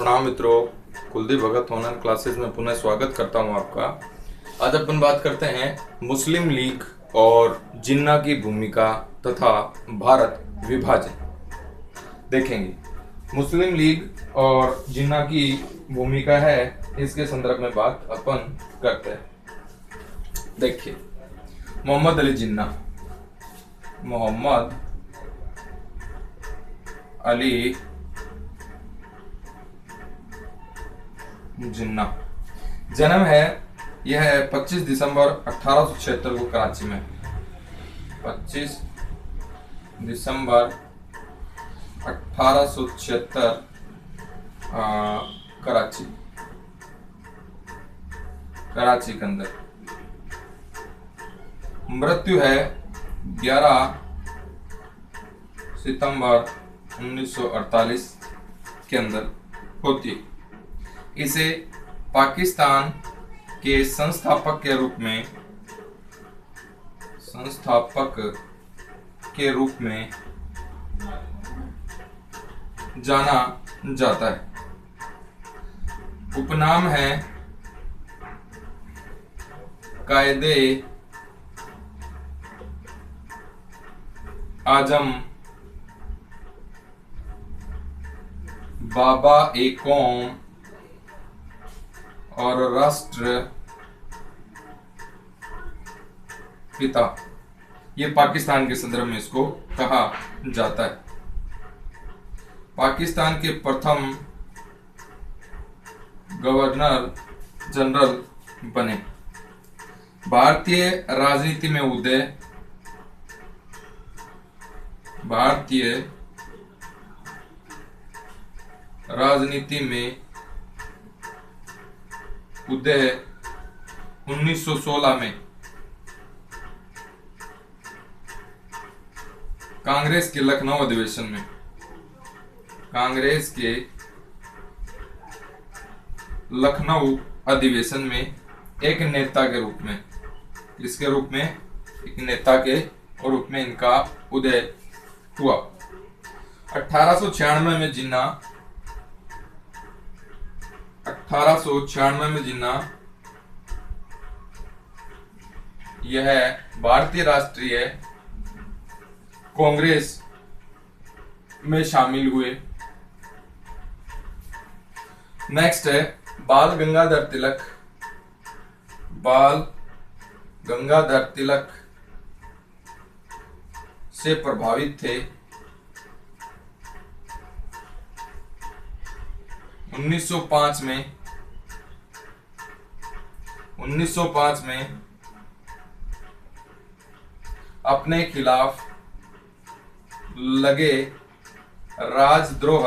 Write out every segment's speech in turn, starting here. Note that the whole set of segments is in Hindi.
प्रणाम मित्रों, कुलदीप भगत ऑनलाइन क्लासेस में पुनः स्वागत करता हूं आपका। आज अपन बात करते हैं मुस्लिम लीग और जिन्ना की भूमिका तथा भारत विभाजन देखेंगे। मुस्लिम लीग और जिन्ना की भूमिका है, इसके संदर्भ में बात अपन करते हैं। देखिए, मोहम्मद अली जिन्ना, मोहम्मद अली जिन्ना जन्म है, यह है 25 दिसंबर 1876 को कराची में। 25 दिसंबर 1876 कराची के अंदर। मृत्यु है 11 सितंबर 1948 के अंदर होती है। इसे पाकिस्तान के संस्थापक के रूप में जाना जाता है। उपनाम है कायदे आजम, बाबा ए कौम और राष्ट्र पिता। ये पाकिस्तान के संदर्भ में इसको कहा जाता है। पाकिस्तान के प्रथम गवर्नर जनरल बने। भारतीय राजनीति में उदय, भारतीय राजनीति में उदय 1916 में कांग्रेस के लखनऊ अधिवेशन में, कांग्रेस के लखनऊ अधिवेशन में एक नेता के रूप में, इसके रूप में एक नेता के रूप में इनका उदय हुआ। 1896 में जिन्ना 1896 में जिन्ना यह भारतीय राष्ट्रीय कांग्रेस में शामिल हुए। नेक्स्ट है बाल गंगाधर तिलक। बाल गंगाधर तिलक से प्रभावित थे। 1905 में अपने खिलाफ लगे राजद्रोह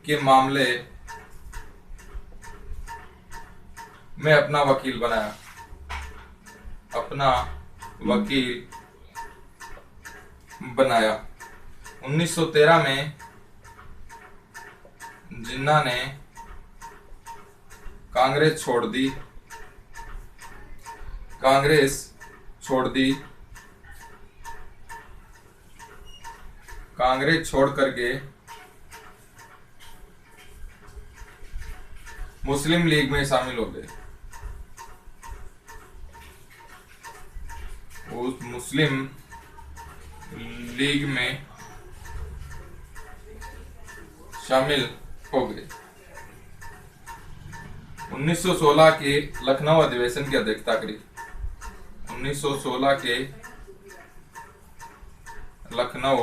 के मामले में अपना वकील बनाया। 1913 में जिन्ना ने कांग्रेस छोड़ करके मुस्लिम लीग में शामिल हो गए। उस मुस्लिम लीग में शामिल हो गए। 1916 के लखनऊ अधिवेशन की अध्यक्षता करी। 1916 के लखनऊ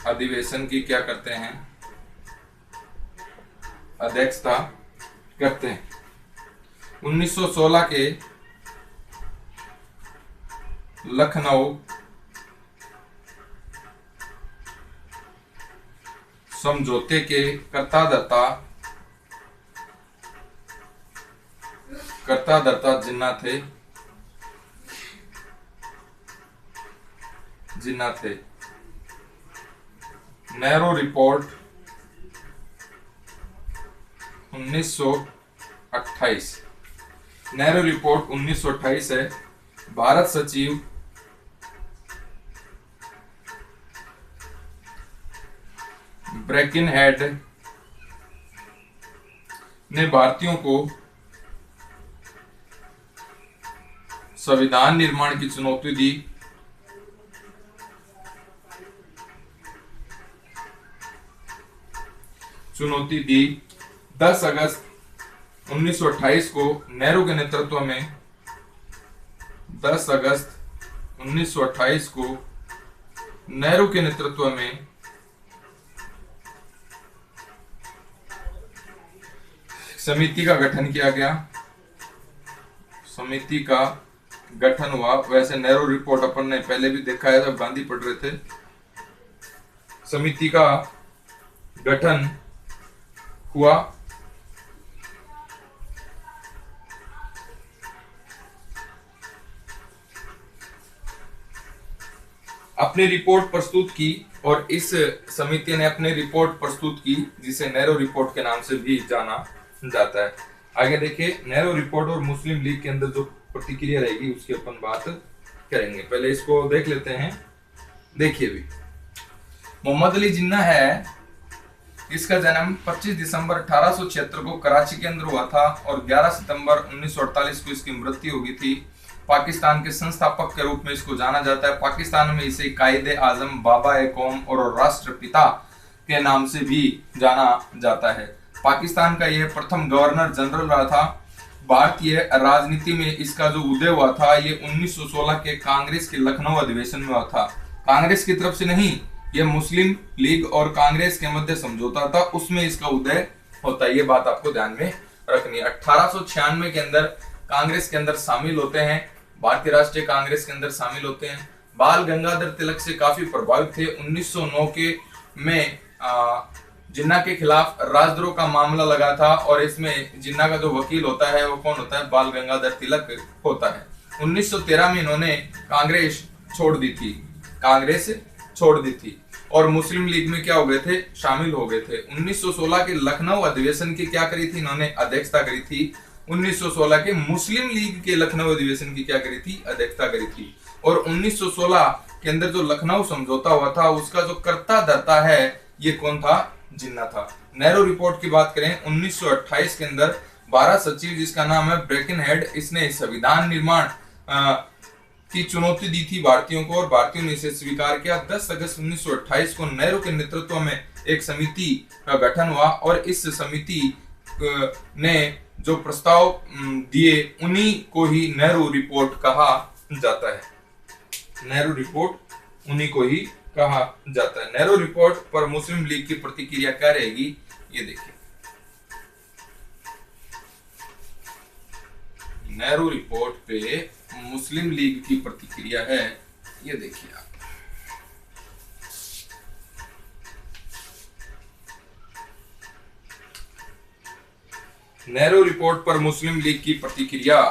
अधिवेशन की क्या करते हैं? अध्यक्षता करते हैं। 1916 के लखनऊ समझौते के कर्ता धर्ता जिन्ना थे। नेहरू रिपोर्ट 1928, नेहरू रिपोर्ट 1928 है। भारत सचिव ब्रेकिनहेड ने भारतीयों को संविधान निर्माण की चुनौती दी। चुनौती दी 10 अगस्त 1928 को नेहरू के नेतृत्व में 10 अगस्त 1928 को नेहरू के नेतृत्व में समिति का गठन किया गया। समिति का गठन हुआ। वैसे नेहरू रिपोर्ट अपन ने पहले भी देखा है जब गांधी पढ़ रहे थे। समिति का गठन हुआ। अपनी रिपोर्ट प्रस्तुत की और इस समिति ने अपनी रिपोर्ट प्रस्तुत की जिसे नेहरू रिपोर्ट के नाम से भी जाना जाता है। आगे देखिए नेहरू रिपोर्ट और मुस्लिम लीग के अंदर जो प्रतिक्रिया रहेगी उसकी अपन बात करेंगे। पहले इसको देख लेते हैं। देखिए भी मोहम्मद अली जिन्ना है, इसका जन्म 25 दिसंबर 1876 को कराची के अंदर हुआ था और 11 सितंबर 1948 को इसकी मृत्यु हो गई थी। पाकिस्तान के संस्थापक के रूप में इसको जाना जाता है। पाकिस्तान में इसे कायदे आजम, बाबा ए कौम और राष्ट्रपिता के नाम से भी जाना जाता है। पाकिस्तान का यह प्रथम गवर्नर जनरल रहा था। भारतीय राजनीति में इसका जो उदय हुआ था ये 1916 के कांग्रेस के लखनऊ अधिवेशन में हुआ था। कांग्रेस की तरफ से नहीं, यह मुस्लिम लीग और कांग्रेस के मध्य समझौता था, उसमें इसका उदय होता है। ये बात आपको ध्यान में रखनी है। 1896 के अंदर कांग्रेस के अंदर शामिल होते हैं, भारतीय राष्ट्रीय कांग्रेस के अंदर शामिल होते हैं। बाल गंगाधर तिलक से काफी प्रभावित थे। 1909 के में जिन्ना के खिलाफ राजद्रोह का मामला लगा था और इसमें जिन्ना का जो वकील होता है वो कौन होता है? बाल गंगाधर तिलक होता है। 1913 में इन्होंने कांग्रेस छोड़ दी थी और मुस्लिम लीग में क्या हो गए थे? शामिल हो गए थे। 1916 के लखनऊ अधिवेशन की क्या करी थी इन्होंने? अध्यक्षता करी थी। 1916 के मुस्लिम लीग के लखनऊ अधिवेशन की क्या करी थी? अध्यक्षता करी थी। और 1916 के अंदर जो लखनऊ समझौता हुआ था उसका जो कर्ता धर्ता है ये कौन था? जिन्ना था। नेहरू रिपोर्ट की बात करें 1928 के अंदर 12 सचिव जिसका नाम है ब्रेकिनहेड, इसने संविधान निर्माण की चुनौती दी थी भारतीयों को और भारतीयों ने इसे स्वीकार किया। 10 अगस्त 1928 को नेहरू के नेतृत्व में एक समिति का गठन हुआ और इस समिति ने जो प्रस्ताव दिए उन्हीं को ही नेहरू रिपोर्ट कहा जाता है। नेहरू रिपोर्ट उन्हीं को ही कहा जाता है। नेहरू रिपोर्ट पर मुस्लिम लीग की प्रतिक्रिया क्या रहेगी ये देखिए। नेहरू रिपोर्ट पे मुस्लिम लीग की प्रतिक्रिया है, ये देखिए आप। नेहरू रिपोर्ट पर मुस्लिम लीग की प्रतिक्रिया।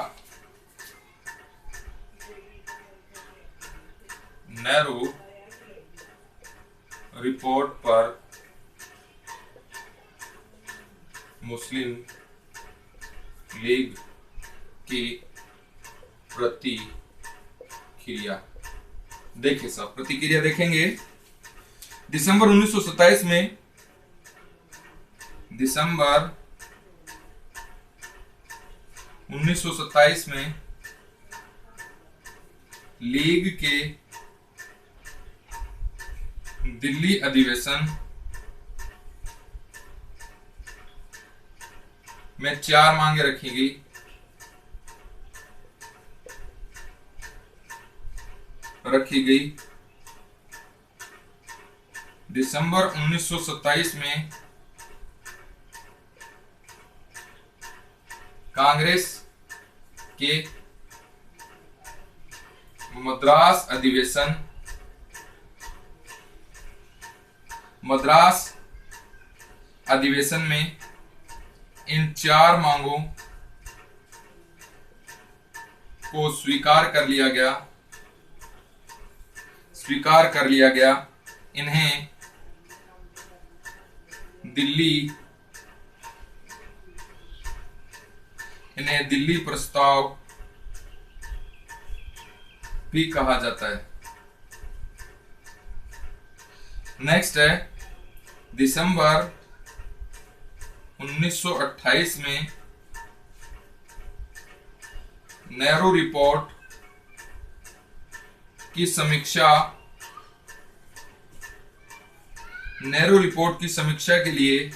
नेहरू रिपोर्ट पर मुस्लिम लीग की प्रतिक्रिया देखिए सब प्रतिक्रिया देखेंगे। दिसंबर 1927 में लीग के दिल्ली अधिवेशन में 4 मांगे रखी गई। दिसंबर 1927 में कांग्रेस के मद्रास अधिवेशन में इन 4 मांगों को स्वीकार कर लिया गया। इन्हें दिल्ली प्रस्ताव भी कहा जाता है। नेक्स्ट है दिसंबर 1928 में नेहरू रिपोर्ट की समीक्षा के लिए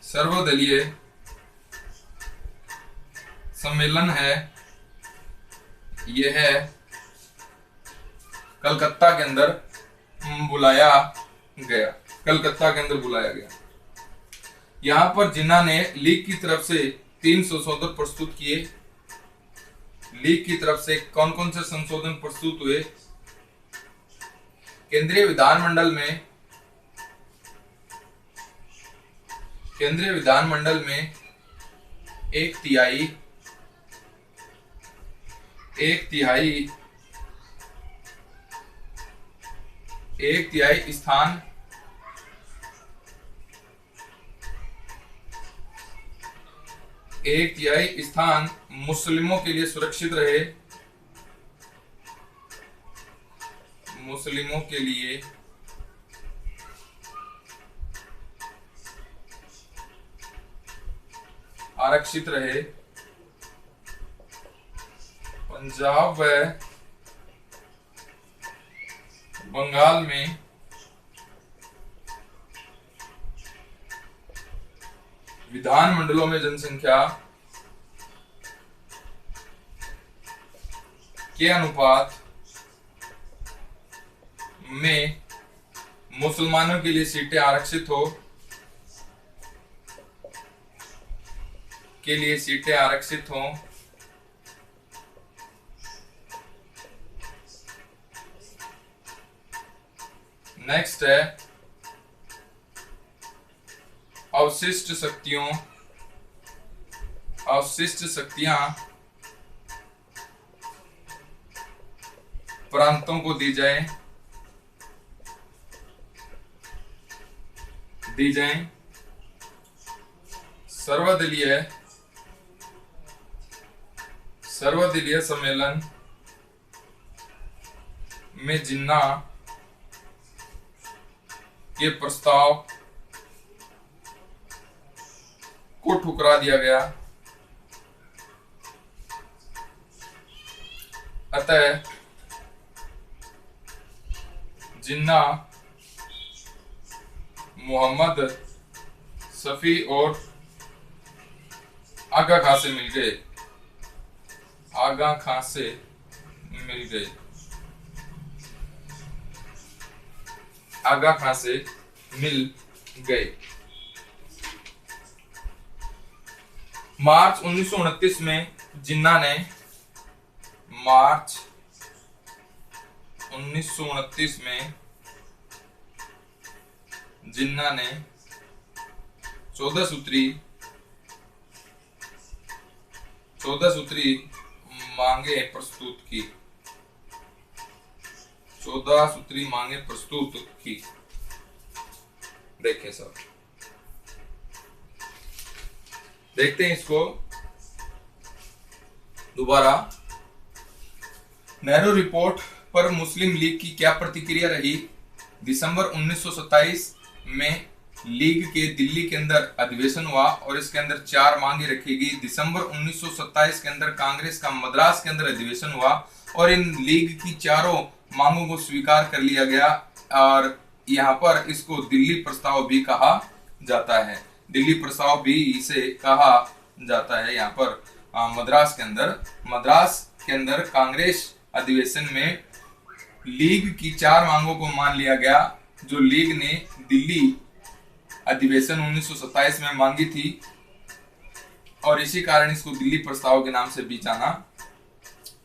सर्वदलीय सम्मेलन है, यह कलकत्ता के अंदर बुलाया गया। यहां पर जिन्ना ने लीग की तरफ से 3 संशोधन प्रस्तुत किए। लीग की तरफ से कौन कौन से संशोधन प्रस्तुत हुए? केंद्रीय विधानमंडल में एक तिहाई स्थान मुस्लिमों के लिए सुरक्षित रहे। मुस्लिमों के लिए आरक्षित रहे। पंजाब व बंगाल में विधानमंडलों में जनसंख्या के अनुपात में मुसलमानों के लिए सीटें आरक्षित हो नेक्स्ट है अवशिष्ट शक्तियां प्रांतों को दी जाए। सर्वदलीय सम्मेलन में जिन्ना के प्रस्ताव को ठुकरा दिया गया। अतः जिन्ना मोहम्मद शफी और आगा खां से मिल गए। मार्च 1929 में जिन्ना ने 14 सूत्री मांगे प्रस्तुत की। देखें सब, देखते हैं इसको दोबारा। नेहरू रिपोर्ट पर मुस्लिम लीग की क्या प्रतिक्रिया रही? दिसंबर 1927 में लीग के दिल्ली के अंदर अधिवेशन हुआ और इसके अंदर 4 मांगे रखी गई। दिसंबर 1927 के अंदर कांग्रेस का मद्रास के अंदर अधिवेशन हुआ और इन लीग की चारों मांगों को स्वीकार कर लिया गया और यहाँ पर इसको दिल्ली प्रस्ताव भी कहा जाता है। दिल्ली प्रस्ताव भी इसे कहा जाता है। यहाँ पर मद्रास के अंदर कांग्रेस अधिवेशन में लीग की 4 मांगों को मान लिया गया जो लीग ने दिल्ली अधिवेशन 1927 में मांगी थी और इसी कारण इसको दिल्ली प्रस्ताव के नाम से भी जाना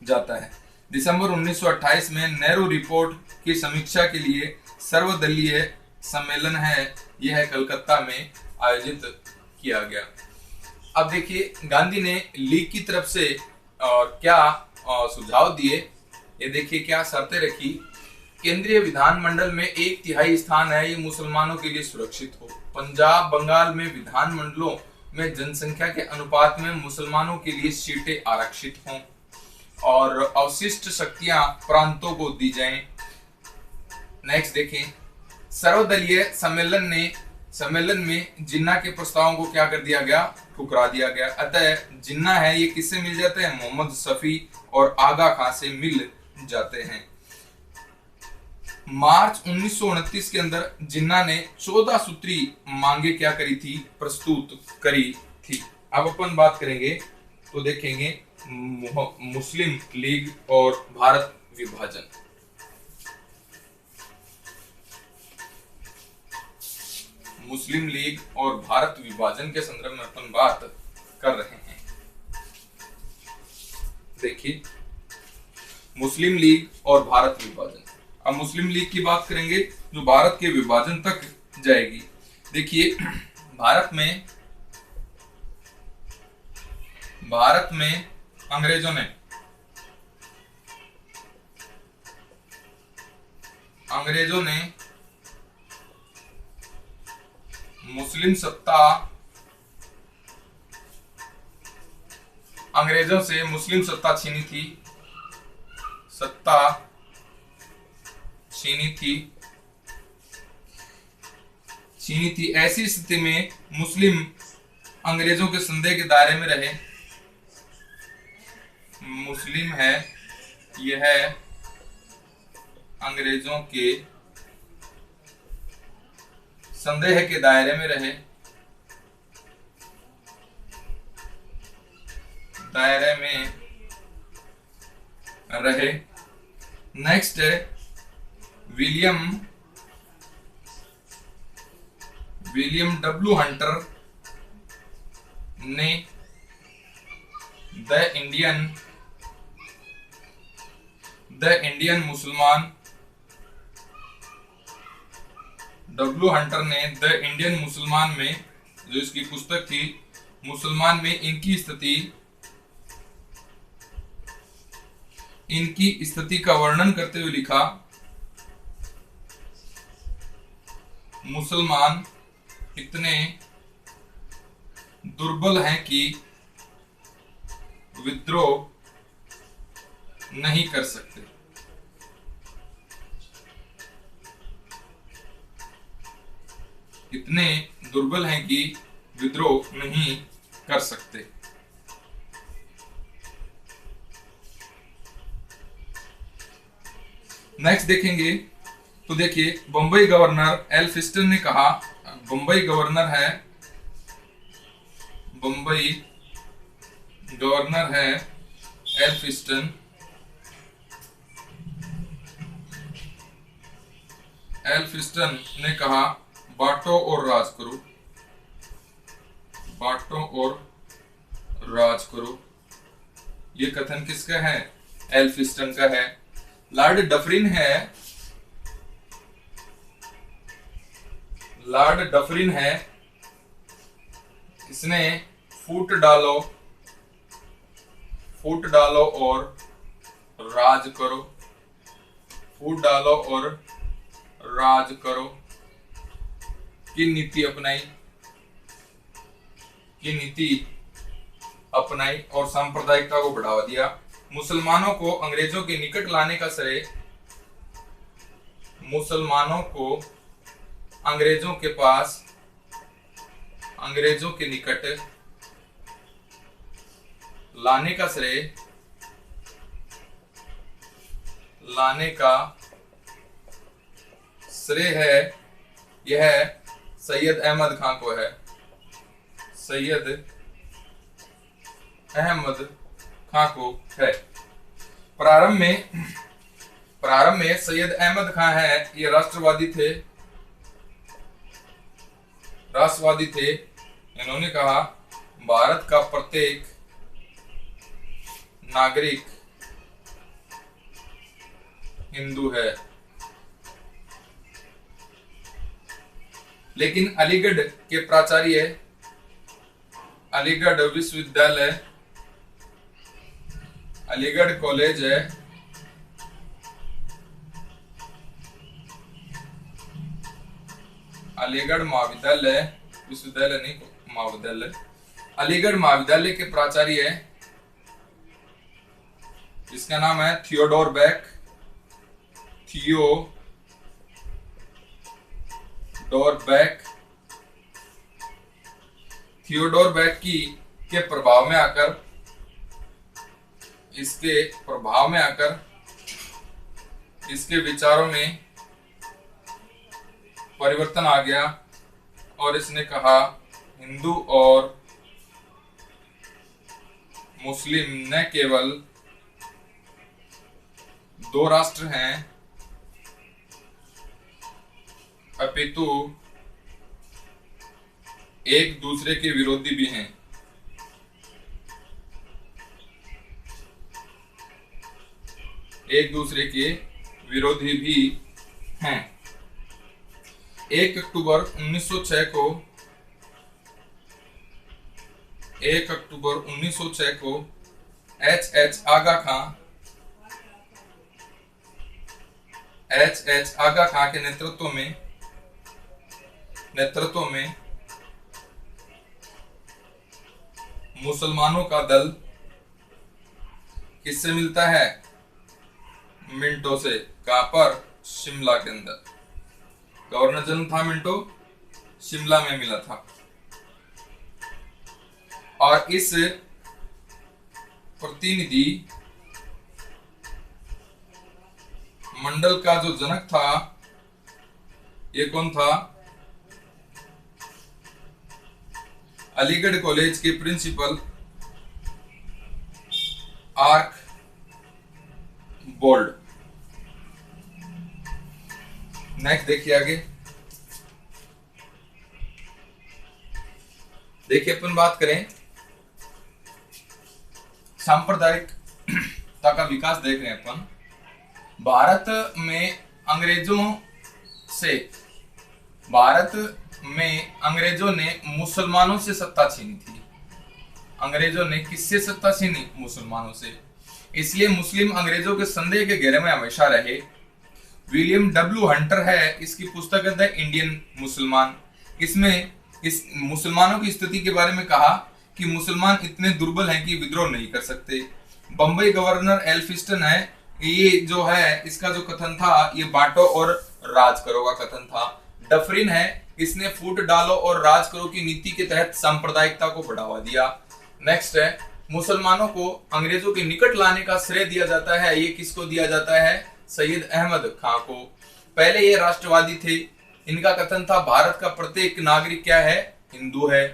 जाता है। दिसंबर 1928 में नेहरू रिपोर्ट की समीक्षा के लिए सर्वदलीय सम्मेलन है, यह कलकत्ता में आयोजित किया गया। अब देखिए गांधी ने लीग की तरफ से क्या सुझाव दिए, ये देखिए क्या शर्तें रखी। केंद्रीय विधानमंडल में 1/3 स्थान है, ये मुसलमानों के लिए सुरक्षित हो। पंजाब बंगाल में विधानमंडलों में जनसंख्या के अनुपात में मुसलमानों के लिए सीटें आरक्षित हों और अवशिष्ट शक्तियां प्रांतों को दी जाएं। नेक्स्ट देखें, सर्वदलीय सम्मेलन में जिन्ना के प्रस्तावों को क्या कर दिया गया, ठुकरा दिया गया। अतः जिन्ना है ये किससे मिल जाते हैं, मोहम्मद शफी और आगा खां से मिल जाते हैं। मार्च 1929 के अंदर जिन्ना ने 14 सूत्री मांगे क्या करी थी, प्रस्तुत करी थी। अब अपन बात करेंगे तो देखेंगे मुस्लिम लीग और भारत विभाजन। मुस्लिम लीग और भारत विभाजन के संदर्भ में अपन बात कर रहे हैं। देखिए मुस्लिम लीग और भारत विभाजन। अब मुस्लिम लीग की बात करेंगे जो भारत के विभाजन तक जाएगी। देखिए भारत में अंग्रेजों ने मुस्लिम सत्ता, अंग्रेजों से मुस्लिम सत्ता छीनी थी। ऐसी स्थिति में मुस्लिम अंग्रेजों के संदेह के दायरे में रहे। मुस्लिम है यह अंग्रेजों के संदेह के दायरे में रहे। नेक्स्ट है विलियम डब्ल्यू हंटर ने द इंडियन मुसलमान, डब्ल्यू हंटर ने द इंडियन मुसलमान में, जो इसकी पुस्तक थी, मुसलमान में इनकी स्थिति का वर्णन करते हुए लिखा, मुसलमान इतने दुर्बल हैं कि विद्रोह नहीं कर सकते। इतने दुर्बल हैं कि विद्रोह नहीं कर सकते। नेक्स्ट देखेंगे तो देखिए बंबई गवर्नर एल्फिस्टन ने कहा, बंबई गवर्नर है एल्फिस्टन ने कहा बांटो और राज करो। ये कथन किसका है, एल्फिस्टन का है। लॉर्ड डफरिन है, इसने फूट डालो और राज करो की नीति अपनाई और सांप्रदायिकता को बढ़ावा दिया। मुसलमानों को अंग्रेजों के निकट लाने का श्रेय अंग्रेजों के निकट लाने का श्रेय है यह सैयद अहमद खां को है। प्रारंभ में सैयद अहमद खां है, ये राष्ट्रवादी थे। इन्होंने कहा भारत का प्रत्येक नागरिक हिंदू है। लेकिन अलीगढ़ के प्राचार्य, अलीगढ़ विश्वविद्यालय, अलीगढ़ कॉलेज है, अलीगढ़ महाविद्यालय, विश्वविद्यालय नहीं महाविद्यालय, अलीगढ़ महाविद्यालय के प्राचार्य है, इसका नाम है थियोडोर डोरबैक थियोडोर बैक की के प्रभाव में आकर इसके विचारों में परिवर्तन आ गया और इसने कहा हिंदू और मुस्लिम न केवल दो राष्ट्र हैं अपितु एक दूसरे के विरोधी भी हैं। एक दूसरे के विरोधी भी हैं। 1 अक्टूबर 1906 को एच एच आगा खां के नेतृत्व में मुसलमानों का दल किससे मिलता है? मिंटो से। कहां पर? शिमला के अंदर। गवर्नर जनरल था मिंटो, शिमला में मिला था। और इस प्रतिनिधि मंडल का जो जनक था ये कौन था? अलीगढ़ कॉलेज के प्रिंसिपल आर्क बोल्ड। नेक्स्ट देखिए आगे। देखिए अपन बात करें सांप्रदायिकता का विकास देख रहे हैं अपन। भारत में अंग्रेजों ने मुसलमानों से सत्ता छीनी थी। अंग्रेजों ने किससे सत्ता छीनी? मुसलमानों से। इसलिए मुस्लिम अंग्रेजों के संदेह के घेरे में हमेशा रहे। विलियम डब्ल्यू हंटर है, इसकी पुस्तक है द इंडियन मुसलमान। इसमें इस मुसलमानों की स्थिति के बारे में कहा कि मुसलमान इतने दुर्बल हैं कि विद्रोह नहीं कर सकते। बंबई गवर्नर एल्फिस्टन है, ये जो है इसका जो कथन था ये बांटो और राज करो का कथन था। डफरिन है, इसने फूट डालो और राज करो की नीति के तहत सांप्रदायिकता को बढ़ावा दिया। नेक्स्ट है मुसलमानों को अंग्रेजों के निकट लाने का श्रेय दिया जाता है। ये किसको दिया जाता है? सैयद अहमद खां को। पहले ये राष्ट्रवादी थे। इनका कथन था भारत का प्रत्येक नागरिक क्या है? हिंदू है।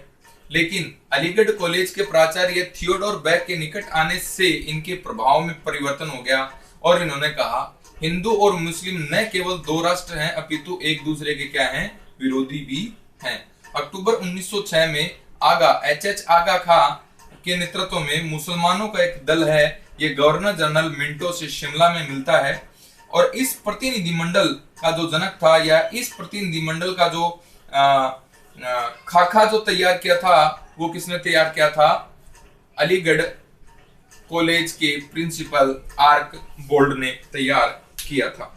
लेकिन अलीगढ़ कॉलेज के प्राचार्य थियोडोर बैक के निकट आने से इनके प्रभाव में परिवर्तन हो गया और इन्होंने कहा हिंदू और मुस्लिम न केवल दो राष्ट्र हैं अपितु एक दूसरे के क्या हैं? विरोधी भी हैं। अक्टूबर 1906 में एच आगा खां के नेतृत्व में मुसलमानों का एक दल है, ये गवर्नर जनरल मिंटो से शिमला में मिलता है। और इस प्रतिनिधिमंडल का जो जनक था या इस प्रतिनिधिमंडल का जो खाका जो तैयार किया था वो किसने तैयार किया था? अलीगढ़ कॉलेज के प्रिंसिपल आर्क बोल्ड ने तैयार किया था।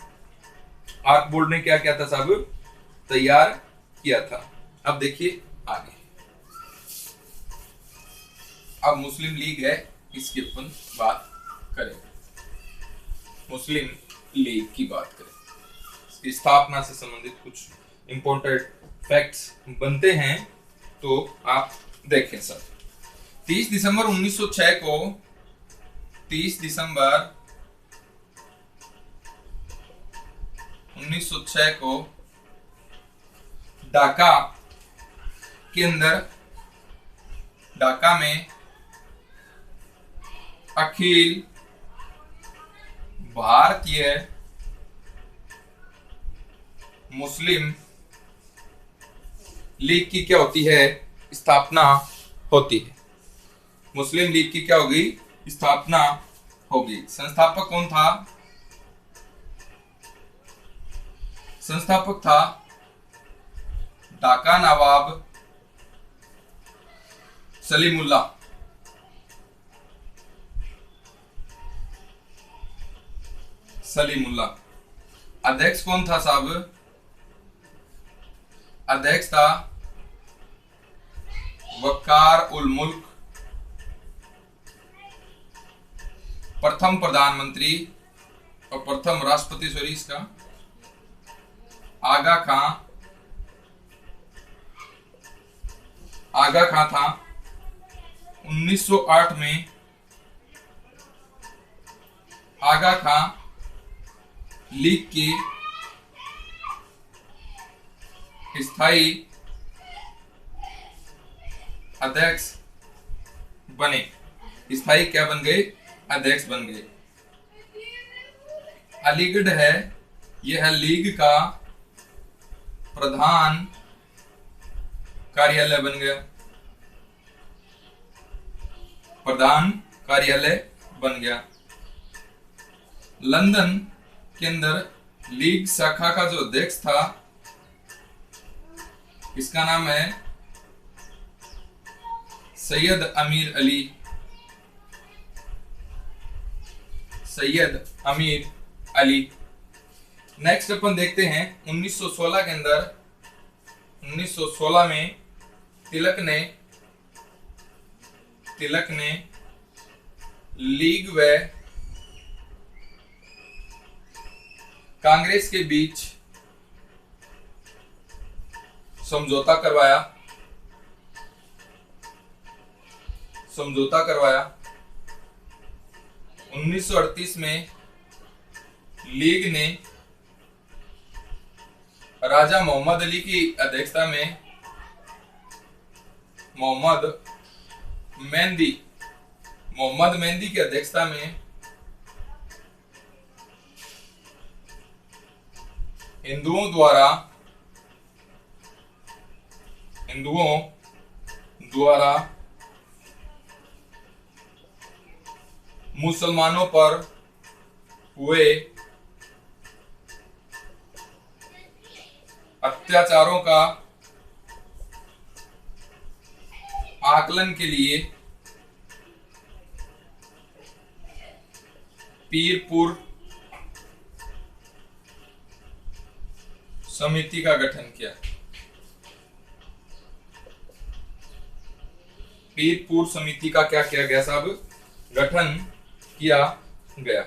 आर्क बोल्ड ने क्या किया था साहब? तैयार किया था। अब देखिए आगे। अब मुस्लिम लीग है, इसकी अपन बात करें। मुस्लिम लीग की बात करें, इसकी स्थापना से संबंधित कुछ इंपॉर्टेंट फैक्ट्स बनते हैं तो आप देखें सर। 30 दिसंबर 1906 को ढाका में अखिल भारतीय मुस्लिम लीग की क्या होती है? स्थापना होती है। मुस्लिम लीग की क्या होगी? स्थापना होगी। संस्थापक कौन था? संस्थापक था ढाका नवाब सलीमुल्लाह। अध्यक्ष कौन था साहब? अध्यक्ष था वकार उल मुल्क। प्रथम प्रधानमंत्री और प्रथम राष्ट्रपति इसका आगा खां आगा खां था। 1908 में आगा खां लीग के स्थायी अध्यक्ष बने। स्थायी क्या बन गए? अध्यक्ष बन गए। अलीगढ़ है, यह लीग का प्रधान कार्यालय बन गया। प्रधान कार्यालय बन गया। लंदन के अंदर लीग शाखा का जो अध्यक्ष था, इसका नाम है सैयद अमीर अली। सैयद अमीर अली। नेक्स्ट अपन देखते हैं 1916 के अंदर। 1916 में तिलक ने लीग व कांग्रेस के बीच समझौता करवाया। 1938 में लीग ने राजा मोहम्मद अली की अध्यक्षता में मोहम्मद मेहंदी की अध्यक्षता में हिंदुओं द्वारा मुसलमानों पर हुए अत्याचारों का आकलन के लिए पीरपुर समिति का गठन किया। पीरपुर समिति का क्या किया गया साहब? गठन किया गया।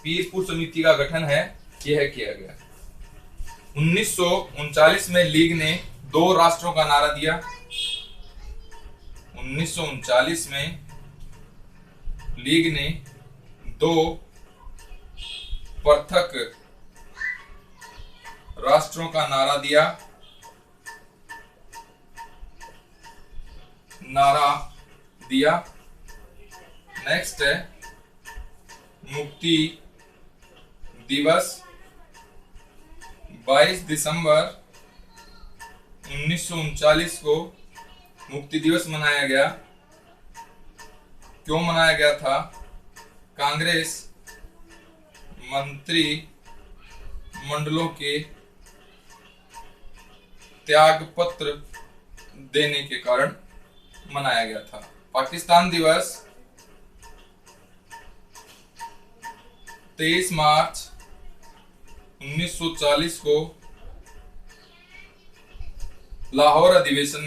पीरपुर समिति का गठन है, यह किया गया। 1939 में लीग ने 2 राष्ट्रों का नारा दिया। 1939 में लीग ने 2 पृथक राष्ट्रों का नारा दिया। नेक्स्ट है मुक्ति दिवस। 22 दिसंबर 1939 को मुक्ति दिवस मनाया गया। क्यों मनाया गया था? कांग्रेस मंत्री मंडलों के त्याग पत्र देने के कारण मनाया गया था। पाकिस्तान दिवस 23 मार्च 1940 को लाहौर अधिवेशन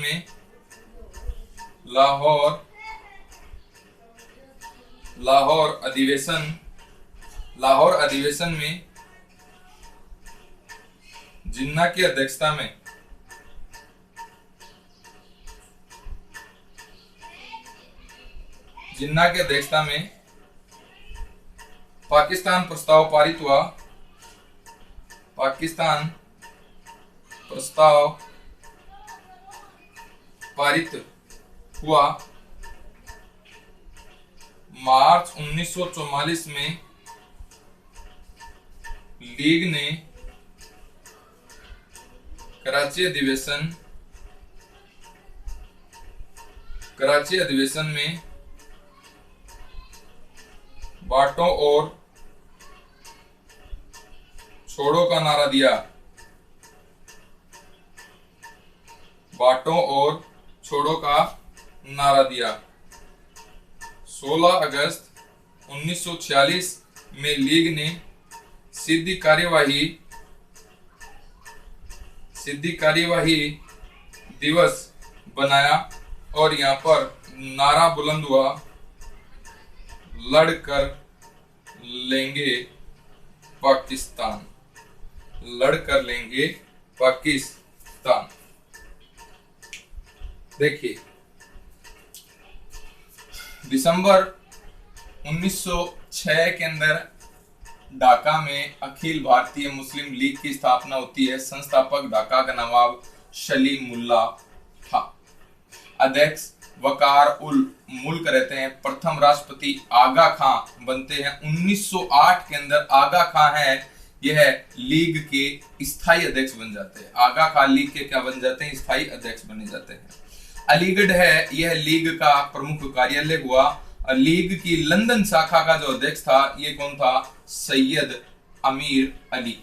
में जिन्ना की अध्यक्षता में पाकिस्तान प्रस्ताव पारित हुआ। मार्च 1944 में लीग ने कराची अधिवेशन में बांटो और छोड़ो का नारा दिया। बांटो और छोड़ो का नारा दिया। 16 अगस्त 1946 में लीग ने सीधी कार्यवाही दिवस बनाया और यहाँ पर नारा बुलंद हुआ, लड़कर लेंगे पाकिस्तान। लड़कर लेंगे पाकिस्तान। देखिए दिसंबर 1906 के अंदर ढाका में अखिल भारतीय मुस्लिम लीग की स्थापना होती है। संस्थापक ढाका का नवाब सलीमुल्लाह था। अध्यक्ष वकार उल मुल्क रहते हैं। प्रथम राष्ट्रपति आगा खां बनते हैं 1908 के अंदर। आगा खां है यह लीग के स्थायी अध्यक्ष बन जाते हैं। आगा खां लीग के क्या बन जाते हैं? स्थायी अध्यक्ष बने जाते हैं। अलीगढ़ है यह लीग का प्रमुख कार्यालय हुआ। लीग की लंदन शाखा का जो अध्यक्ष था ये कौन था? सैयद अमीर अली।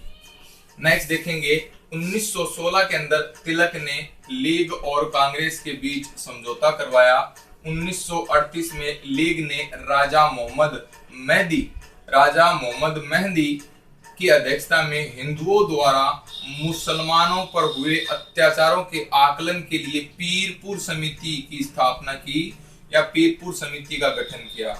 नेक्स्ट देखेंगे 1916 के अंदर तिलक ने लीग और कांग्रेस के बीच समझौता करवाया। 1938 में लीग ने राजा मोहम्मद मेहदी की अध्यक्षता में हिंदुओं द्वारा मुसलमानों पर हुए अत्याचारों के आकलन के लिए पीरपुर समिति की स्थापना की या पीरपुर समिति का गठन किया।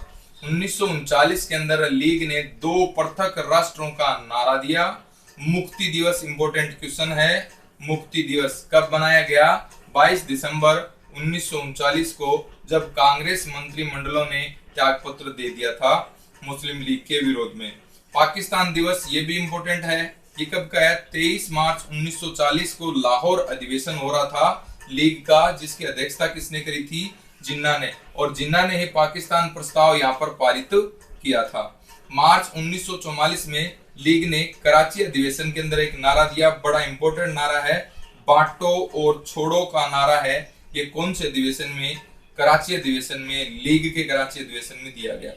1939 के अंदर लीग ने 2 पृथक राष्ट्रों का नारा दिया। मुक्ति दिवस इंपॉर्टेंट क्वेश्चन है। मुक्ति दिवस कब बनाया गया? 22 दिसंबर 1939 को, जब कांग्रेस मंत्रिमंडलों ने त्यागपत्र दे दिया था मुस्लिम लीग के विरोध में। पाकिस्तान दिवस ये भी इंपॉर्टेंट है। ये कब का है? 23 मार्च 1940 को लाहौर अधिवेशन हो रहा था लीग का, जिसकी अध्यक्षता किसने करी थी? जिन्ना ने। और जिन्ना ने ही पाकिस्तान प्रस्ताव यहाँ पर पारित किया था। मार्च 1944 में लीग ने कराची अधिवेशन के अंदर एक नारा दिया, बड़ा इंपॉर्टेंट नारा है, बांटो और छोड़ो का नारा है। ये कौन से अधिवेशन में? कराची अधिवेशन में, लीग के कराची अधिवेशन में दिया गया।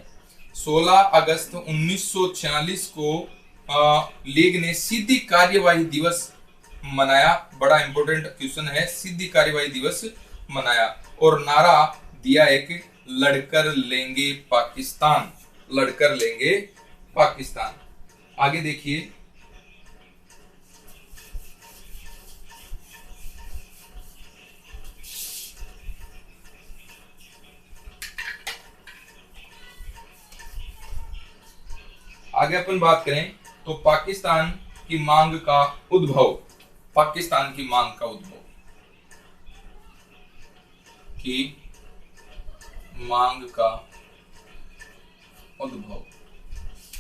16 अगस्त 1946 को लीग ने सीधी कार्यवाही दिवस मनाया। बड़ा इंपॉर्टेंट क्वेश्चन है, सीधी कार्यवाही दिवस मनाया और नारा दिया एक, लड़कर लेंगे पाकिस्तान, लड़कर लेंगे पाकिस्तान। आगे देखिए आगे अपन बात करें तो पाकिस्तान की मांग का उद्भव। पाकिस्तान की मांग का उद्भव की मांग का उद्भव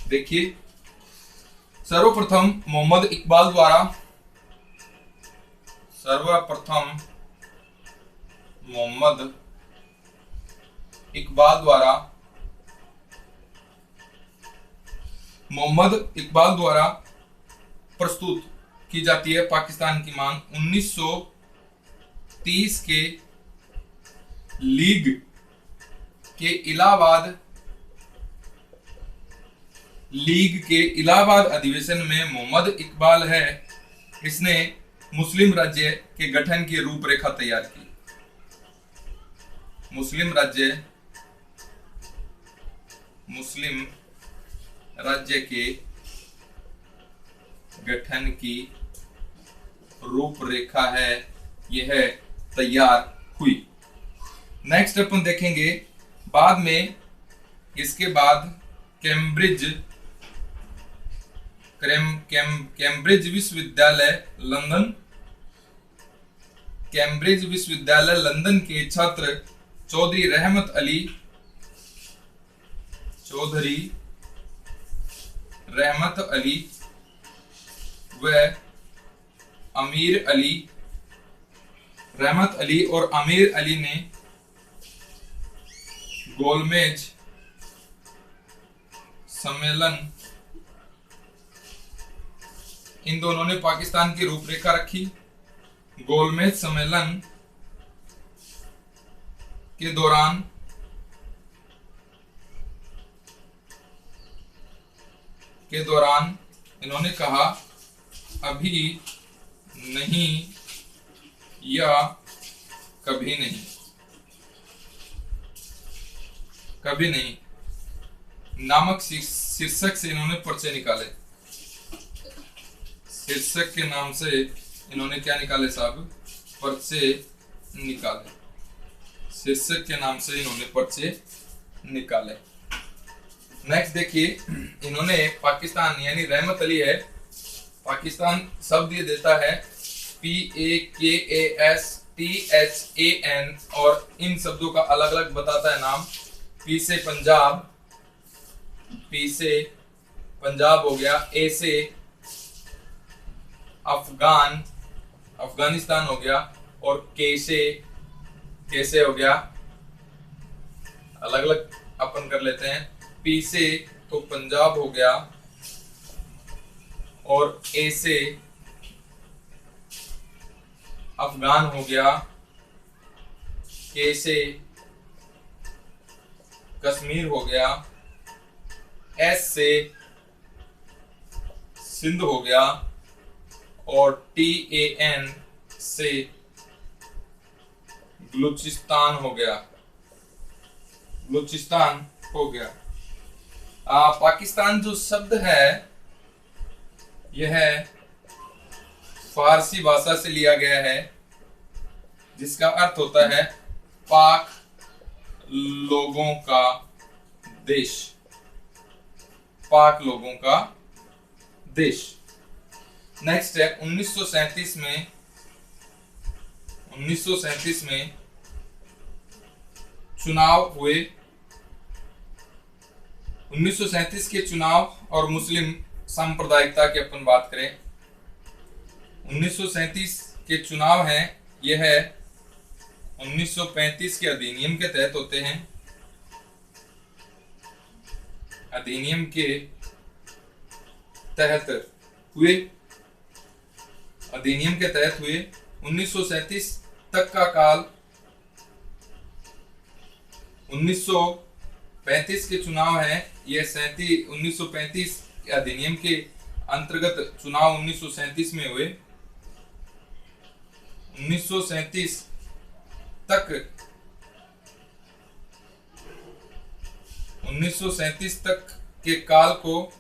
देखिए, सर्वप्रथम मोहम्मद इकबाल द्वारा प्रस्तुत की जाती है पाकिस्तान की मांग। 1930 के लीग के इलाहाबाद अधिवेशन में मोहम्मद इकबाल है, इसने मुस्लिम राज्य के गठन की रूपरेखा तैयार की। मुस्लिम राज्य के गठन की रूपरेखा है, यह तैयार हुई। नेक्स्ट अपन देखेंगे, बाद में इसके बाद कैम्ब्रिज विश्वविद्यालय लंदन के छात्र चौधरी रहमत अली व रहमत अली और अमीर अली ने गोलमेज सम्मेलन, इन दोनों ने पाकिस्तान की रूपरेखा रखी। गोलमेज सम्मेलन के दौरान इन्होंने कहा, अभी नहीं या कभी नहीं नामक शीर्षक से इन्होंने पर्चे निकाले। शीर्षक के नाम से इन्होंने क्या निकाले साहब? पर्चे निकाले। शीर्षक के नाम से इन्होंने पर्चे निकाले। नेक्स्ट देखिए, इन्होंने पाकिस्तान यानी रहमत अली है, पाकिस्तान शब्द ये देता है PAKASTHAN और इन शब्दों का अलग अलग बताता है नाम। पी से पंजाब, पी से पंजाब हो गया, ए से अफगानिस्तान हो गया, और के से हो गया, अलग अलग अपन कर लेते हैं। पी से तो पंजाब हो गया, और ए से अफगान हो गया, के से कश्मीर हो गया, एस से सिंध हो गया, और TAN से बलूचिस्तान हो गया, पाकिस्तान जो शब्द है यह फारसी भाषा से लिया गया है, जिसका अर्थ होता है पाक लोगों का देश, पाक लोगों का देश। नेक्स्ट है 1937 में चुनाव हुए। 1937 के चुनाव और मुस्लिम सांप्रदायिकता की अपन बात करें, 1937 के चुनाव हैं, यह है 1935 के अधिनियम के तहत होते हैं। अधिनियम के तहत हुए, 1937 तक का काल, 1935 के चुनाव है, यह 1935 के अधिनियम के अंतर्गत चुनाव 1937 में हुए। 1937 तक के काल को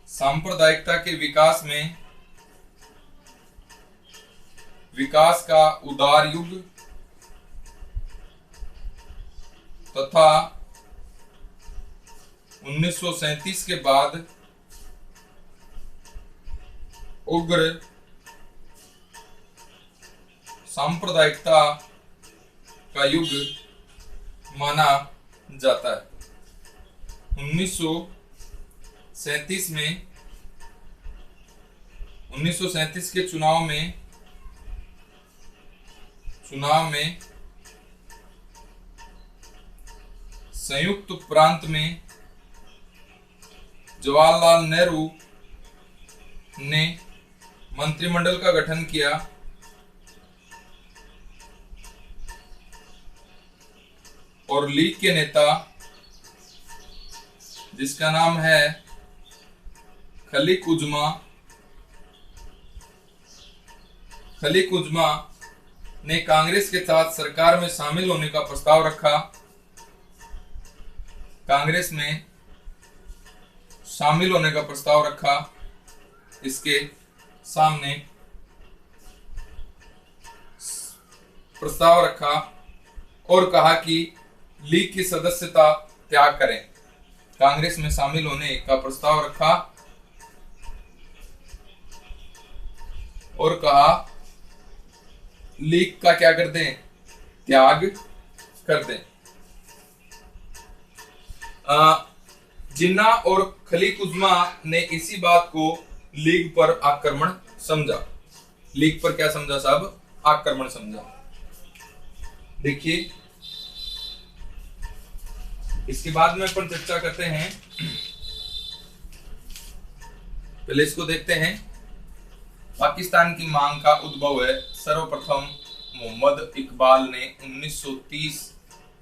सांप्रदायिकता के विकास का उदार युग तथा 1937 के बाद उग्र सांप्रदायिकता का युग माना जाता है। 1937 के चुनाव में संयुक्त प्रांत में जवाहरलाल नेहरू ने मंत्रिमंडल का गठन किया और लीग के नेता, जिसका नाम है खलीक उज़्मा ने कांग्रेस के साथ सरकार में शामिल होने का प्रस्ताव रखा। इसके सामने प्रस्ताव रखा और कहा कि लीग की सदस्यता त्याग करें। कांग्रेस में शामिल होने का प्रस्ताव रखा और कहा लीग का क्या कर दें, त्याग कर दें। जिन्ना और खलीक उज़्मा ने इसी बात को लीग पर आक्रमण समझा। लीग पर क्या समझा साहब? आक्रमण समझा। देखिए, इसके बाद में अपन चर्चा करते हैं। पहले इसको देखते हैं। पाकिस्तान की मांग का उद्भव है। सर्वप्रथम मोहम्मद इकबाल ने 1930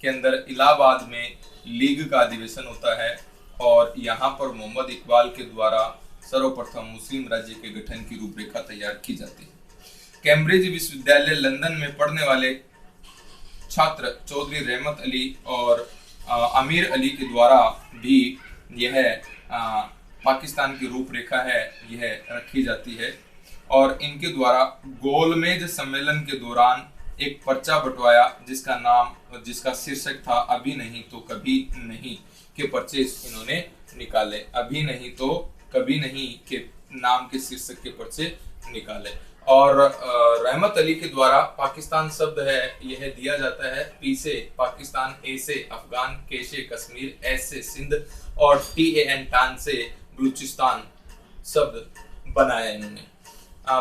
के अंदर इलाहाबाद में लीग का अधिवेशन होता है और यहाँ पर मोहम्मद इकबाल के द्वारा सर्वप्रथम मुस्लिम राज्य के गठन की रूपरेखा तैयार की जाती है। कैम्ब्रिज विश्वविद्यालय लंदन में पढ़ने वाले छात्र चौधरी रहमत अली और अमीर अली के द्वारा भी यह पाकिस्तान की रूपरेखा है यह रखी जाती है और इनके द्वारा गोलमेज सम्मेलन के दौरान एक पर्चा बंटवाया जिसका शीर्षक था अभी नहीं तो कभी नहीं के पर्चे इन्होंने निकाले। अभी नहीं तो कभी नहीं के नाम के शीर्षक के पर्चे निकाले। और रहमत अली के द्वारा पाकिस्तान शब्द है यह दिया जाता है, पी से पाकिस्तान, ए से अफगान, के से कश्मीर, एस से सिंध और TAN टान से बलूचिस्तान शब्द बनाया इन्होंने।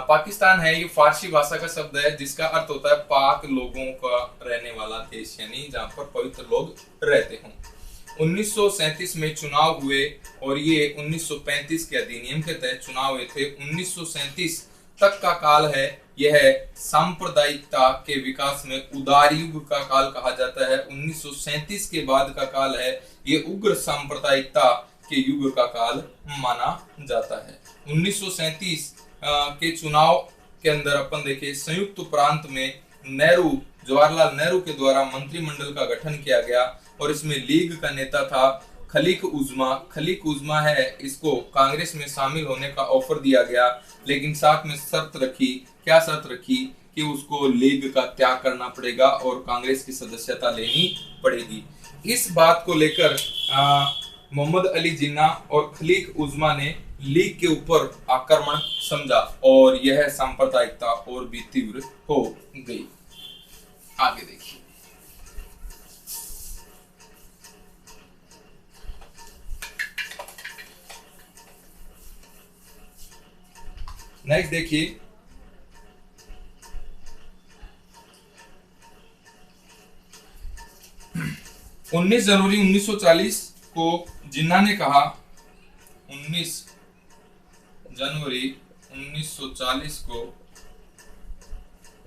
पाकिस्तान है ये फारसी भाषा का शब्द है जिसका अर्थ होता है पाक लोगों का रहने वाला देश, यानी जहाँ पर पवित्र लोग रहते हों। 1937 में चुनाव हुए और ये 1935 के अधिनियम के तहत चुनाव हुए थे। 1937 तक का काल है यह सांप्रदायिकता के विकास में उदार युग का काल कहा जाता है। 1937 के बाद का काल है ये उग्र सांप्रदायिकता के युग का काल माना जाता है। 1937 के चुनाव के अंदर अपन देखें, संयुक्त प्रांत में जवाहरलाल नेहरू के द्वारा मंत्रिमंडल का गठन किया गया और इसमें लीग का नेता था खलीक उज़्मा है, इसको कांग्रेस में शामिल होने का ऑफर दिया गया, लेकिन साथ में शर्त रखी कि उसको लीग का त्याग करना पड़ेगा और कांग्रेस की सदस्यता लेनी पड़ेगी। इस बात को लेकर मोहम्मद अली जिन्ना और खलीक उज़्मा ने लीग के ऊपर आक्रमण समझा और यह सांप्रदायिकता और भी तीव्र हो गई। आगे देखिए, नेक्स्ट देखिए, उन्नीस जनवरी 1940 को जिन्ना ने कहा, 19 जनवरी 1940 को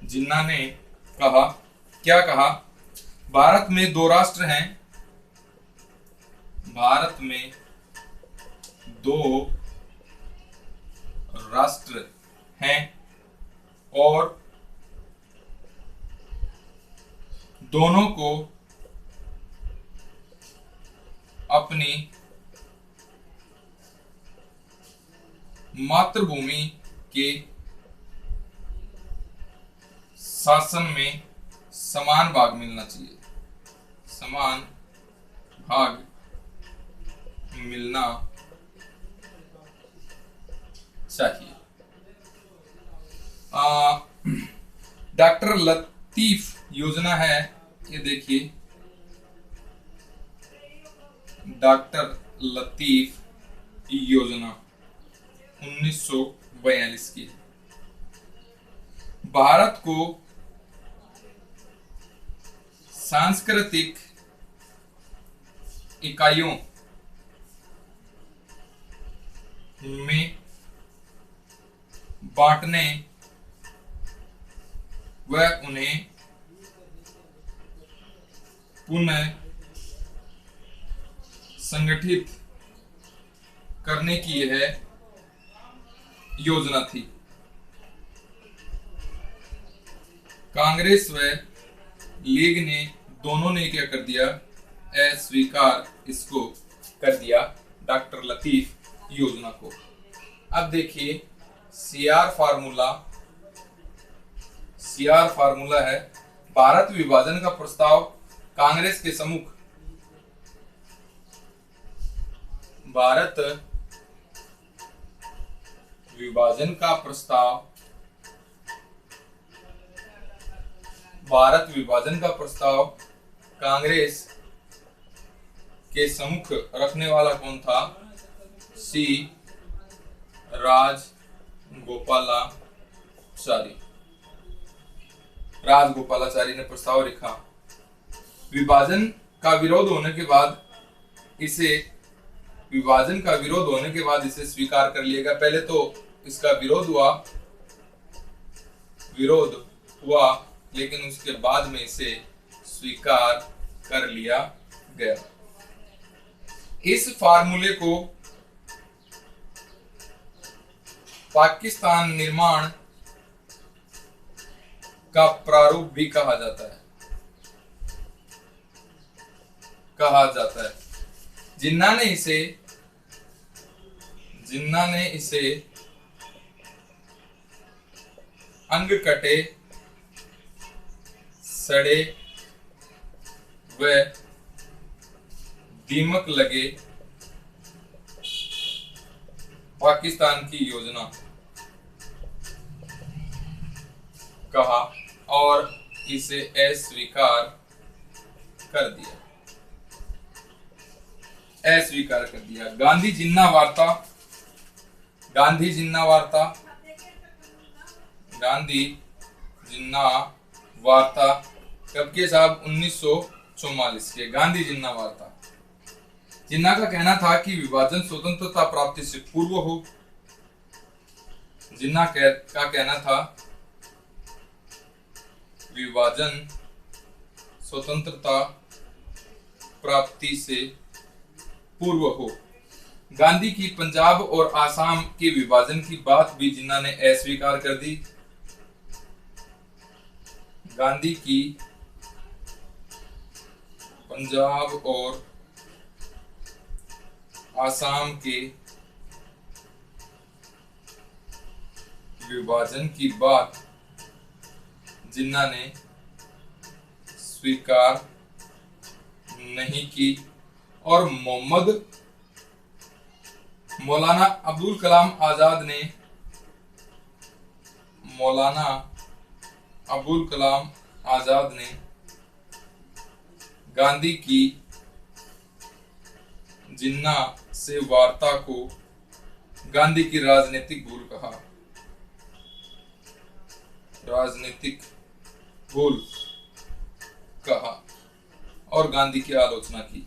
जिन्ना ने कहा, क्या कहा? भारत में दो राष्ट्र हैं, भारत में दो राष्ट्र हैं और दोनों को अपनी मातृभूमि के शासन में समान भाग मिलना चाहिए, समान भाग मिलना चाहिए। डॉक्टर लतीफ योजना है, ये देखिए, डॉक्टर लतीफ योजना 1942 की। भारत को सांस्कृतिक इकाइयों में बांटने व उन्हें पुनः संगठित करने की यह योजना थी। कांग्रेस व लीग ने दोनों ने क्या कर दिया? अस्वीकार इसको कर दिया, डॉक्टर लतीफ योजना को। अब देखिए, सीआर फार्मूला है, भारत विभाजन का प्रस्ताव कांग्रेस के सम्मुख, भारत विभाजन का प्रस्ताव कांग्रेस के सम्मुख रखने वाला कौन था? सी राजगोपालाचारी ने प्रस्ताव लिखा। विभाजन का विरोध होने के बाद इसे स्वीकार कर लिया गया। पहले तो इसका विरोध हुआ लेकिन उसके बाद में इसे स्वीकार कर लिया गया। इस फार्मूले को पाकिस्तान निर्माण का प्रारूप भी कहा जाता है। जिन्ना ने इसे अंग कटे, सड़े व दीमक लगे पाकिस्तान की योजना कहा और इसे अस्वीकार कर दिया, अस्वीकार कर दिया। गांधी जिन्ना वार्ता, गांधी जिन्ना वार्ता, गांधी जिन्ना वार्ता कब के साहब? 1944 के। गांधी जिन्ना वार्ता। जिन्ना का कहना था कि विभाजन स्वतंत्रता प्राप्ति से पूर्व हो। जिन्ना का कहना था विभाजन स्वतंत्रता प्राप्ति से पूर्व हो। गांधी की पंजाब और आसाम के विभाजन की बात भी जिन्ना ने अस्वीकार कर दी। गांधी की पंजाब और आसाम के विभाजन की बात जिन्ना ने स्वीकार नहीं की और मौलाना अब्दुल कलाम आजाद ने, मौलाना अब्दुल कलाम आजाद ने गांधी की जिन्ना से वार्ता को गांधी की राजनीतिक भूल कहा, राजनीतिक भूल कहा और गांधी की आलोचना की।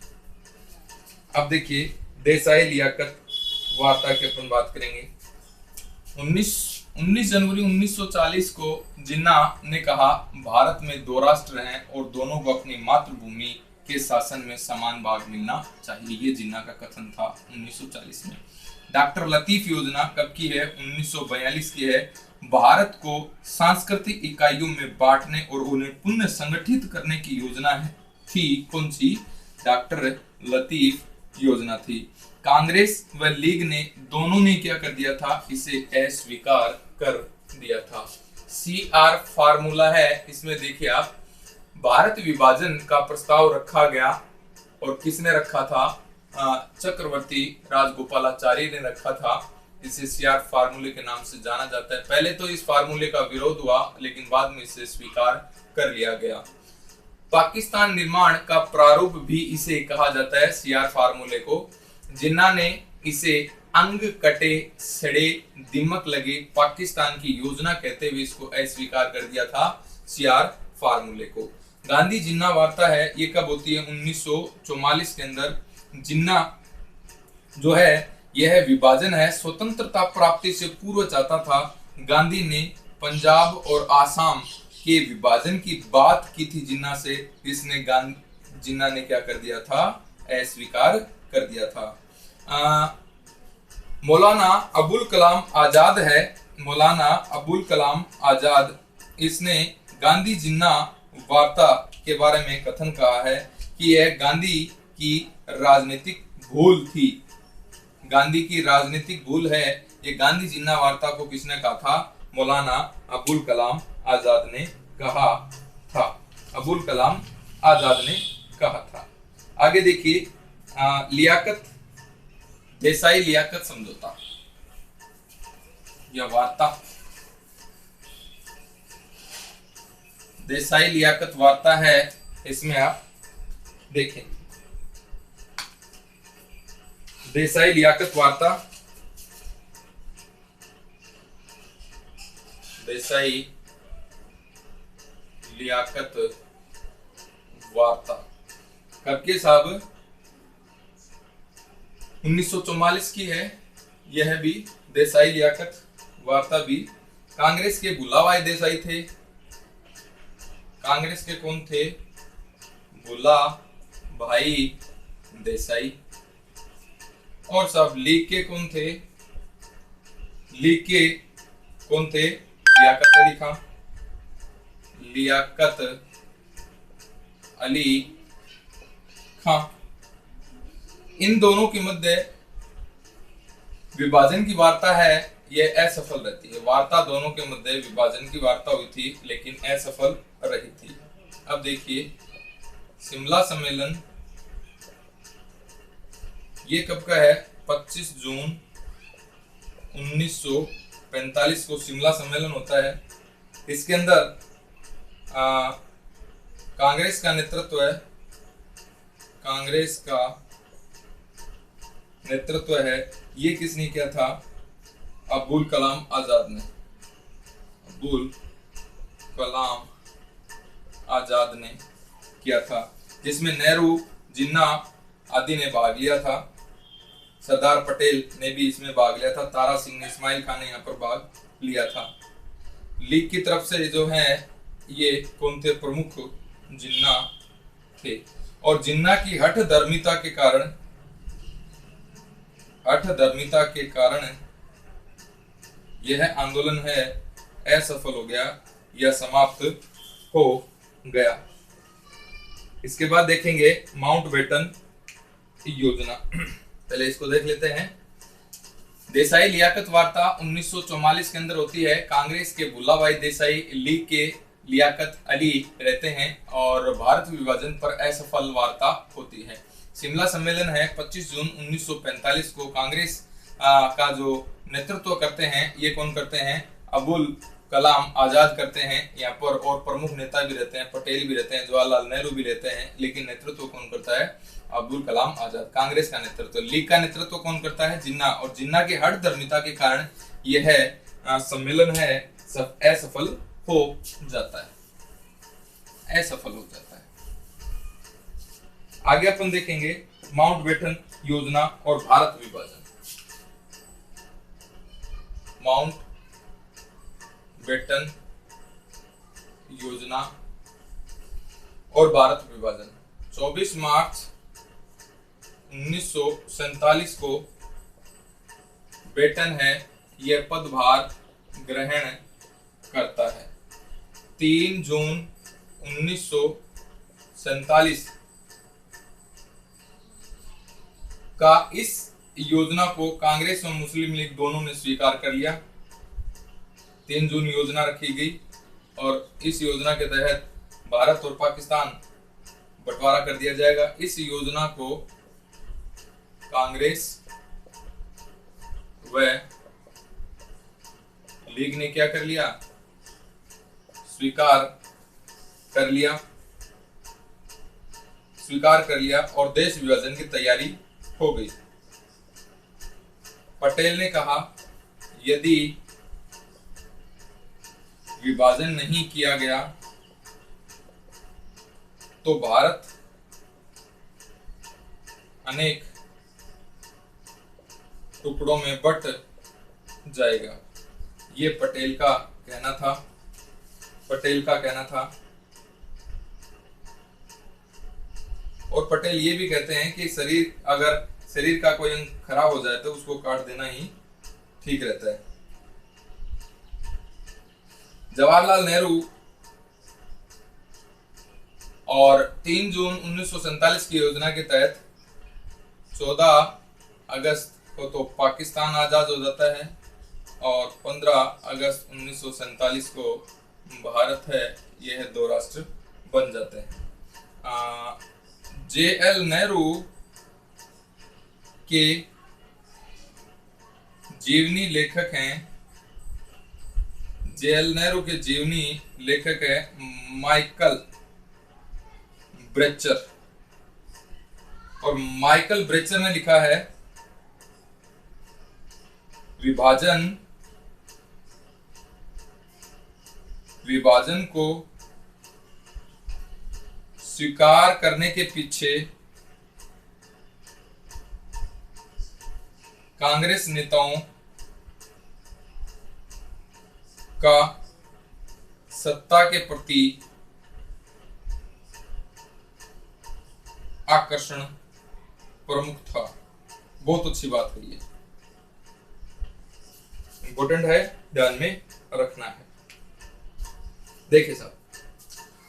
अब देखिए देसाई लियाकत वार्ता की अपन बात करेंगे। 19 जनवरी 1940 को जिन्ना ने कहा भारत में दो राष्ट्र हैं और दोनों को अपनी मातृभूमि के शासन में समान भाग मिलना चाहिए। ये जिन्ना का कथन था 1940 में। डॉक्टर लतीफ योजना कब की है? 1942 की है। भारत को सांस्कृतिक इकाइयों में बांटने और उन्हें पुनः संगठित करने की योजना है थी। कौन सी? डॉक्टर लतीफ योजना थी। कांग्रेस व लीग ने दोनों ने क्या कर दिया था? इसे अस्वीकार कर दिया था। CR फार्मूला है, इसमें देखिए आप, भारत विभाजन का प्रस्ताव रखा गया और किसने रखा था? चक्रवर्ती राजगोपालाचारी ने रखा था। इसे CR फार्मूले के नाम से जाना जाता है। पहले तो इस फार्मूले का विरोध हुआ लेकिन बाद में इसे स्वीकार कर लिया गया। पाकिस्तान निर्माण का प्रारूप भी इसे कहा जाता है, CR फार्मूले को। जिन्ना ने इसे अंग कटे सड़े दिमक लगे पाकिस्तान की योजना कहते हुए इसको अस्वीकार कर दिया था, CR फार्मूले को। गांधी जिन्ना वार्ता है, ये कब होती है? 1944 के अंदर। जिन्ना जो है यह विभाजन है स्वतंत्रता प्राप्ति से पूर्व चाहता था। गांधी ने पंजाब और आसाम के विभाजन की बात की थी जिन्ना से, इसने जिन्ना ने क्या कर दिया था? अस्वीकार कर दिया था। मौलाना अबुल कलाम आजाद है, मौलाना अबुल कलाम आजाद, इसने गांधी जिन्ना वार्ता के बारे में कथन कहा है कि यह गांधी की राजनीतिक भूल थी। गांधी की राजनीतिक भूल है। ये गांधी जिन्ना वार्ता को किसने कहा था? मौलाना अबुल कलाम आजाद ने कहा था। अबुल कलाम आजाद ने कहा था। आगे देखिए लियाकत, देसाई लियाकत समझौता या वार्ता। देसाई लियाकत वार्ता है, इसमें आप देखें देसाई लियाकत वार्ता, देसाई लियाकत वार्ता कब के साहब? 1944 की है यह भी देसाई लियाकत वार्ता भी। कांग्रेस के भुलाभाई देसाई थे। कांग्रेस के कौन थे? भुला भाई देसाई। और सब लीग के कौन थे? लीग के कौन थे? लियाकत अली खान, लियाकत अली खान। इन दोनों के मध्य विभाजन की वार्ता है, यह असफल रहती है। वार्ता दोनों के मध्य विभाजन की वार्ता हुई थी लेकिन असफल रही थी। अब देखिए शिमला सम्मेलन, ये कब का है? 25 जून 1945 को शिमला सम्मेलन होता है। इसके अंदर कांग्रेस का नेतृत्व है, कांग्रेस का नेतृत्व है, ये किसने किया था? अब्दुल कलाम आजाद ने, अब्दुल कलाम आजाद ने किया था, जिसमें नेहरू, जिन्ना आदि ने भाग लिया था। सरदार पटेल ने भी इसमें भाग लिया था, तारा सिंह ने, इस्माइल खान ने यहाँ पर भाग लिया था। लीग की तरफ से जो है ये कौन थे? प्रमुख जिन्ना थे। और जिन्ना की हठधर्मिता के कारण यह आंदोलन है असफल हो गया या समाप्त हो गया। इसके बाद देखेंगे माउंटबेटन योजना। पहले इसको देख लेते हैं। देसाई लियाकत वार्ता 1944 के अंदर होती है। कांग्रेस के भुल्ला भाई देसाई, लीग के लियाकत अली रहते हैं और भारत विभाजन पर असफल वार्ता होती है। शिमला सम्मेलन है 25 जून 1945 को। कांग्रेस का जो नेतृत्व करते हैं ये कौन करते हैं? अब्दुल कलाम आजाद करते हैं यहाँ पर, और प्रमुख नेता भी रहते हैं, पटेल भी रहते हैं, जवाहरलाल नेहरू भी रहते हैं, लेकिन नेतृत्व कौन करता है? अब्दुल कलाम आजाद। कांग्रेस का नेतृत्व, लीग का नेतृत्व कौन करता है? जिन्ना। और जिन्ना की हठधर्मिता के कारण यह सम्मेलन है असफल हो जाता है, असफल हो जाता है। आगे अपन देखेंगे माउंटबेटन योजना और भारत विभाजन। माउंटबेटन योजना और भारत विभाजन 24 मार्च 1947 को बेटन है यह पदभार ग्रहण करता है। 3 जून 1947 का इस योजना को कांग्रेस और मुस्लिम लीग दोनों ने स्वीकार कर लिया। 3 जून योजना रखी गई और इस योजना के तहत भारत और पाकिस्तान बंटवारा कर दिया जाएगा। इस योजना को कांग्रेस व लीग ने क्या कर लिया? स्वीकार कर लिया और देश विभाजन की तैयारी हो गई। पटेल ने कहा यदि विभाजन नहीं किया गया तो भारत अनेक टुकड़ों में बंट जाएगा। ये पटेल का कहना था। और पटेल ये भी कहते हैं कि शरीर का कोई अंग खराब हो जाए तो उसको काट देना ही ठीक रहता है। जवाहरलाल नेहरू और 3 जून 1947 की योजना के तहत 14 अगस्त को तो पाकिस्तान आजाद हो जाता है और 15 अगस्त 1947 को भारत है यह 2 राष्ट्र बन जाते हैं। JL नेहरू के जीवनी लेखक हैं, JL नेहरू के जीवनी लेखक है माइकल ब्रेचर। और माइकल ब्रेचर ने लिखा है विभाजन को स्वीकार करने के पीछे कांग्रेस नेताओं का सत्ता के प्रति आकर्षण प्रमुख था। बहुत अच्छी बात है, ये इंपॉर्टेंट है, ध्यान में रखना है। देखिए साहब,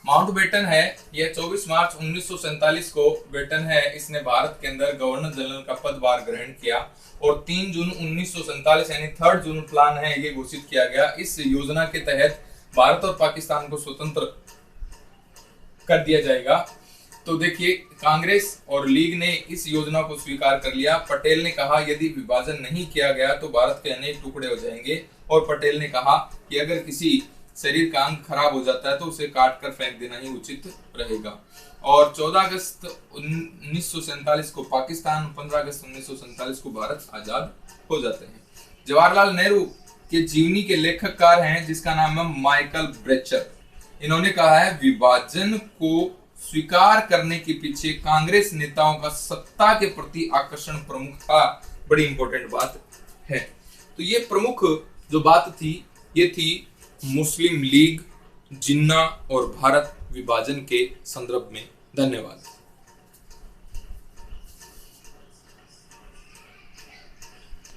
माउंटबेटन है यह 24 मार्च 1947 को बेटन है इसने भारत के अंदर गवर्नर जनरल का पदभार ग्रहण किया और 3 जून 1947 यानी 3rd जून प्लान है ये घोषित किया गया। इस योजना के तहत भारत और पाकिस्तान को स्वतंत्र कर दिया जाएगा। तो देखिए, कांग्रेस और लीग ने इस योजना को स्वीकार कर लिया। पटेल ने कहा यदि विभाजन नहीं किया गया तो भारत के अनेक टुकड़े हो जाएंगे, और पटेल ने कहा कि अगर किसी शरीर का अंग खराब हो जाता है तो उसे काट कर फेंक देना ही उचित रहेगा। और 14 अगस्त 1947 को पाकिस्तान, 15 अगस्त 1947 को भारत आजाद हो जाते हैं। जवाहरलाल नेहरू के जीवनी के लेखककार हैं जिसका नाम है माइकल ब्रेचर। इन्होंने कहा है विभाजन को स्वीकार करने के पीछे कांग्रेस नेताओं का सत्ता के प्रति आकर्षण प्रमुख था। बड़ी इंपॉर्टेंट बात है। तो ये प्रमुख जो बात थी ये थी मुस्लिम लीग, जिन्ना और भारत विभाजन के संदर्भ में। धन्यवाद।